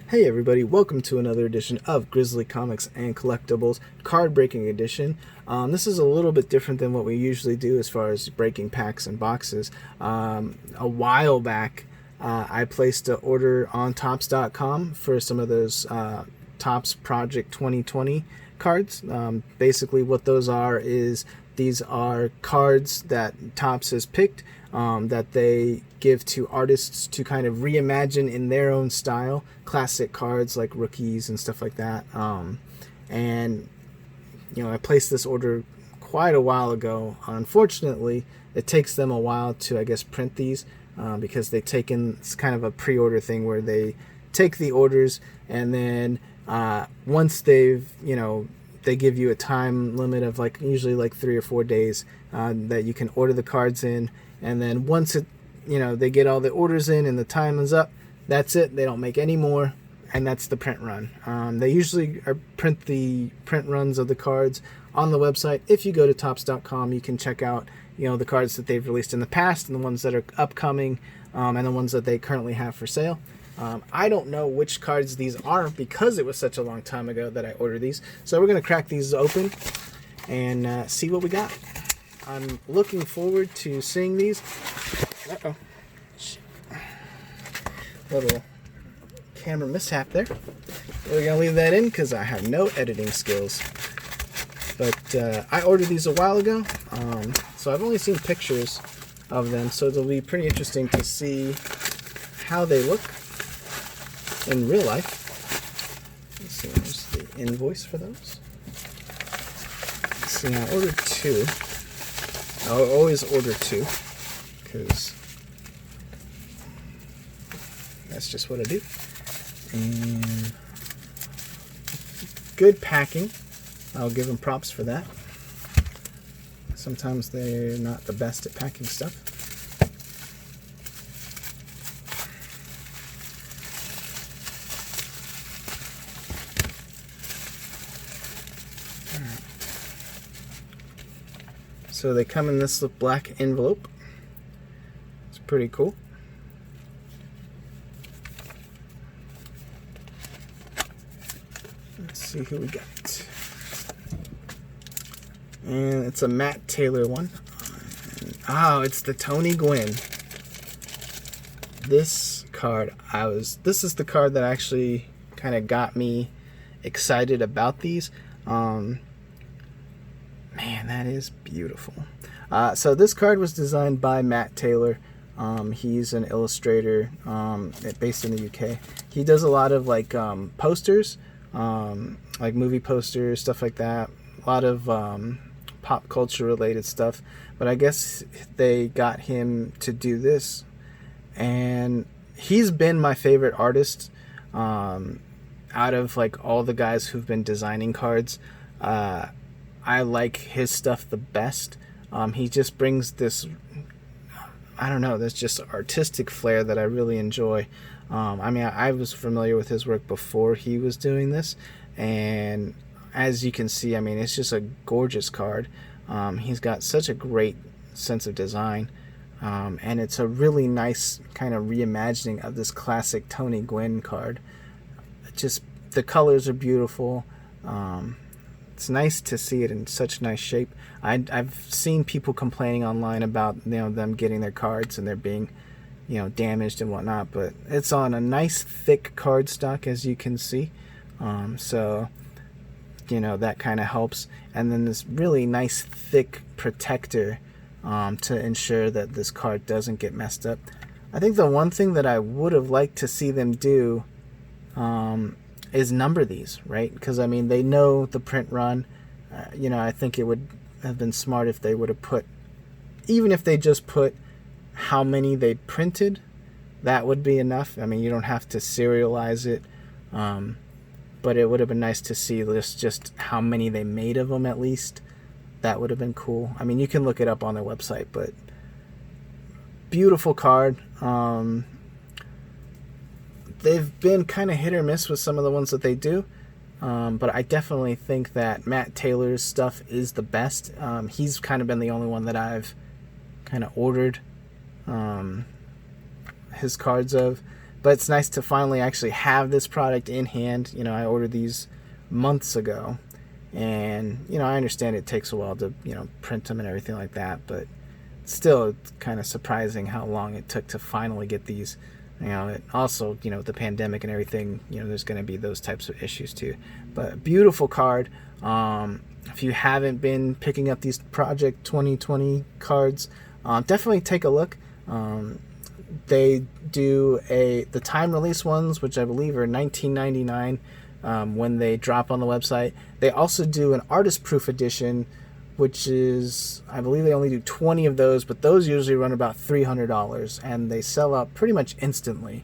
Hey everybody, welcome to another edition of Grizzly Comics and Collectibles Card Breaking Edition. This is a little bit different than what we usually do as far as breaking packs and boxes. A while back, I placed an order on Topps.com for some of those Topps Project 2020 cards. Basically what those are is these are cards that Topps has picked that they give to artists to kind of reimagine in their own style classic cards like rookies and stuff like that. And I placed this order quite a while ago. Unfortunately, it takes them a while to, I guess, print these because they take in, it's kind of a pre-order thing where they take the orders and then once they've, they give you a time limit of usually 3 or 4 days that you can order the cards in, and then once they get all the orders in and the time is up, that's it. They don't make any more, and that's the print run. They usually print the print runs of the cards on the website. If you go to Topps.com, you can check out the cards that they've released in the past and the ones that are upcoming, and the ones that they currently have for sale. I don't know which cards these are because it was such a long time ago that I ordered these. So we're going to crack these open and see what we got. I'm looking forward to seeing these. Uh-oh. Little camera mishap there. We're going to leave that in because I have no editing skills. But I ordered these a while ago, so I've only seen pictures of them. So it'll be pretty interesting to see how they look in real life. Let's see, there's the invoice for those. Let's see, I ordered 2. I'll always order 2 because that's just what I do. And good packing. I'll give them props for that. Sometimes they're not the best at packing stuff. So they come in this black envelope. It's pretty cool. Let's see who we got. And it's a Matt Taylor one. Oh, it's the Tony Gwynn. This card, this is the card that actually kind of got me excited about these. Man, that is beautiful. So this card was designed by Matt Taylor. He's an illustrator based in the UK. He does a lot of posters, like movie posters, stuff like that. A lot of pop culture related stuff. But I guess they got him to do this. And he's been my favorite artist out of all the guys who've been designing cards. I like his stuff the best. He just brings this, I don't know, this just artistic flair that I really enjoy. I was familiar with his work before he was doing this, and as you can see, it's just a gorgeous card. He's got such a great sense of design, and it's a really nice kind of reimagining of this classic Tony Gwynn card. Just the colors are beautiful. It's nice to see it in such nice shape. I've seen people complaining online about them getting their cards and they're being damaged and whatnot, but it's on a nice thick cardstock, as you can see. So that kind of helps. And then this really nice thick protector to ensure that this card doesn't get messed up. I think the one thing that I would have liked to see them do is number these, right? Because they know the print run. I think it would have been smart if they would have put, even if they just put how many they printed, that would be enough. You don't have to serialize it, but it would have been nice to see just how many they made of them at least. That would have been cool. You can look it up on their website, but beautiful card. They've been kind of hit or miss with some of the ones that they do, but I definitely think that Matt Taylor's stuff is the best. He's kind of been the only one that I've kind of ordered his cards of, but it's nice to finally actually have this product in hand. I ordered these months ago, and I understand it takes a while to print them and everything like that, but still, it's kind of surprising how long it took to finally get these. It also, the pandemic and everything, there's going to be those types of issues too. But beautiful card. If you haven't been picking up these Project 2020 cards, definitely take a look. They do the time release ones, which I believe are $19.99 when they drop on the website. They also do an artist proof edition, which is, I believe they only do 20 of those, but those usually run about $300, and they sell out pretty much instantly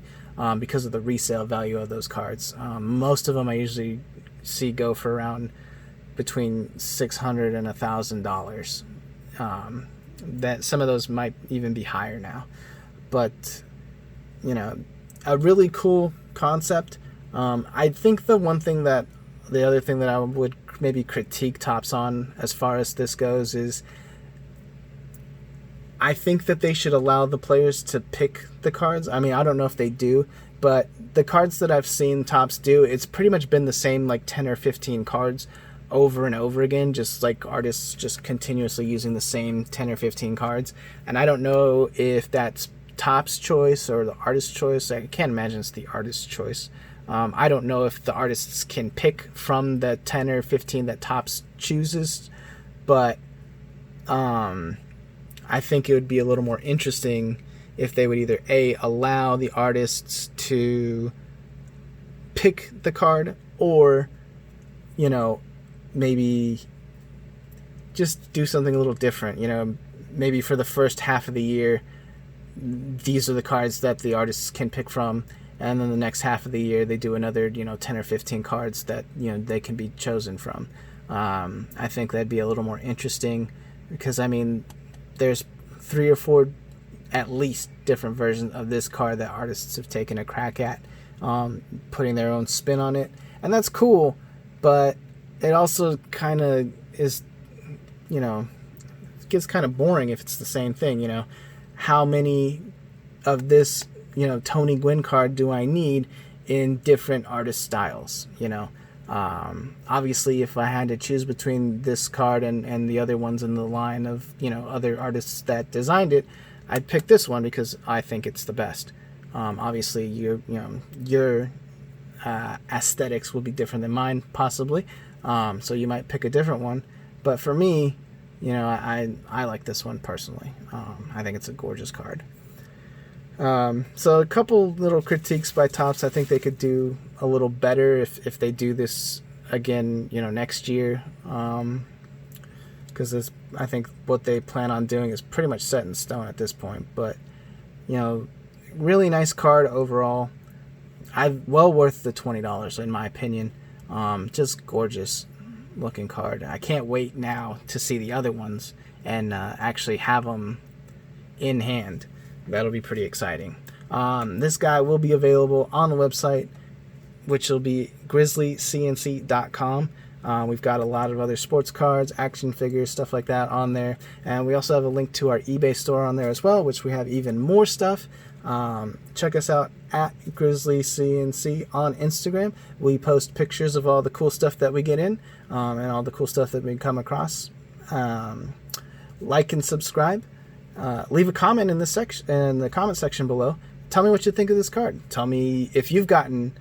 because of the resale value of those cards. Most of them I usually see go for around between $600 and $1,000. That some of those might even be higher now, but a really cool concept. I think the other thing that I would maybe critique Topps on as far as this goes is I think that they should allow the players to pick the cards. I mean, I don't know if they do, but the cards that I've seen Topps do, it's pretty much been the same like 10 or 15 cards over and over again, just like artists just continuously using the same 10 or 15 cards. And I don't know if that's Topps' choice or the artist's choice. I can't imagine it's the artist's choice. I don't know if the artists can pick from the 10 or 15 that Topps chooses, but I think it would be a little more interesting if they would either allow the artists to pick the card, or maybe just do something a little different. Maybe for the first half of the year, these are the cards that the artists can pick from, and then the next half of the year they do another 10 or 15 cards that they can be chosen from. I think that'd be a little more interesting, because I mean there's 3 or 4 at least different versions of this card that artists have taken a crack at, putting their own spin on it, and that's cool. But it also kind of is, it gets kind of boring if it's the same thing. How many of this Tony Gwynn card do I need in different artist styles? Obviously, if I had to choose between this card and the other ones in the line of other artists that designed it, I'd pick this one because I think it's the best. Obviously, your aesthetics will be different than mine, possibly, so you might pick a different one. But for me, I like this one personally. I think it's a gorgeous card. So a couple little critiques by Topps. I think they could do a little better if they do this again, next year. Because I think what they plan on doing is pretty much set in stone at this point. But, really nice card overall. Well worth the $20 in my opinion. Just gorgeous looking card. I can't wait now to see the other ones and actually have them in hand. That'll be pretty exciting. This guy will be available on the website, which will be grizzlycnc.com. We've got a lot of other sports cards, action figures, stuff like that on there. And we also have a link to our eBay store on there as well, which we have even more stuff. Check us out at grizzlycnc on Instagram. We post pictures of all the cool stuff that we get in, and all the cool stuff that we come across. Like and subscribe. Leave a comment in the comment section below. Tell me what you think of this card. Tell me if you've gotten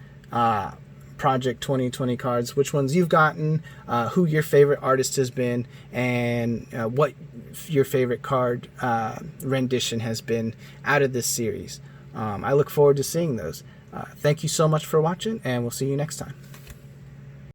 Project 2020 cards, which ones you've gotten, who your favorite artist has been, and what your favorite card rendition has been out of this series. I look forward to seeing those. Thank you so much for watching, and we'll see you next time.